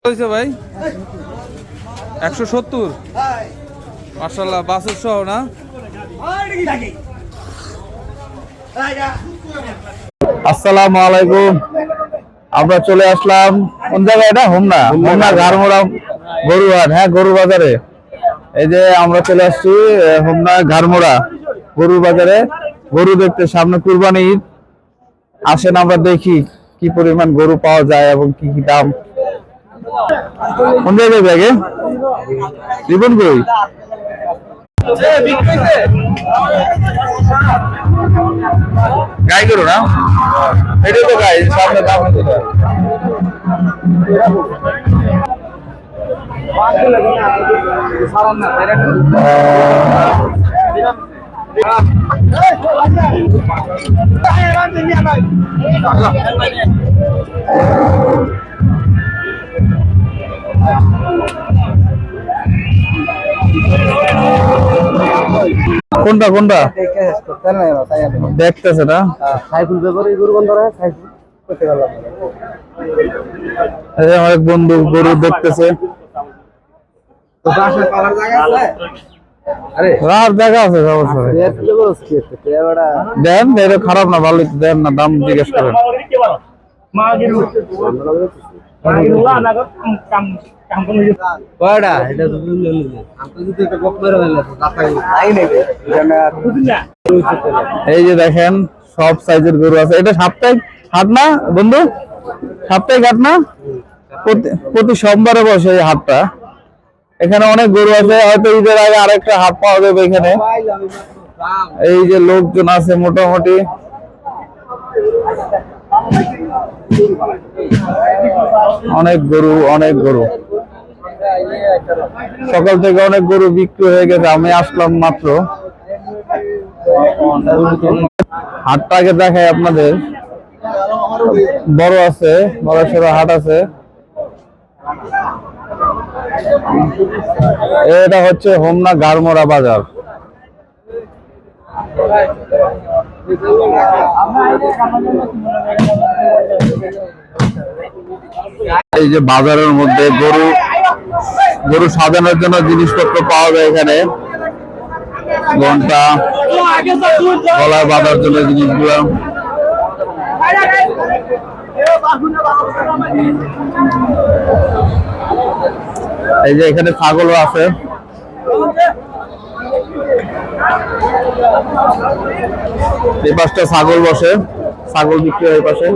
হয়েছে ভাই 170 মাশাআল্লাহ বাছুর সহ না। আসসালামু আলাইকুম। আমরা চলে আসলাম কোন জায়গায়? এটা হোমনা ঘাড়মোড়া গরুহাট। হ্যাঁ, গরু বাজারে। এই যে আমরা চলে আসছি হোমনা ঘাড়মোড়া গরু বাজারে গরু দেখতে। সামনে কুরবানি ঈদ। আসেন আমরা দেখি কি পরিমাণ গরু পাওয়া যায় এবং কি কি দাম। কোন জায়গায় ব্যাগে রিবন কই? গাই গরু না? এটাই তো গাই। সামনে দাম কোনটা কোনটা দেখতেছে না? অনেক বন্ধু গরু দেখতেছে। দেখা আছে দেন, এটা খারাপ না, ভালো দেন না, দাম জিজ্ঞেস করেন। এই যে দেখেন সব সাইজের গরু আছে। এটা সাপ্তাহিক হাট না বন্ধু? সাপ্তাহিক হাট না? প্রতি সোমবারে বসে এই হাটটা। এখানে অনেক গরু আছে। হয়তো ঈদের আগে আরেকটা হাট পাওয়া যাবে এখানে। এই যে লোকজন আছে মোটামুটি। অনেক গরু সকাল থেকে অনেক গরু বিক্রি হয়ে গেছে। আমি আসলাম মাত্র। হাটটা আগে দেখাই আপনাদের। বড় আছে, বড় সড়ো হাট আছে। এটা হচ্ছে হোমনা ঘাড়মোড়া বাজার। এই যে বাজারের মধ্যে গরু সাজানোর জন্য জিনিসপত্র পাওয়া যায় এখানে। ঘন্টা, গলায় বাঁধার জন্য জিনিসগুলো। এই যে এখানে ছাগলও আছে। এই পাশটা ছাগল বসে, ছাগল বিক্রি হয় এই পাশে।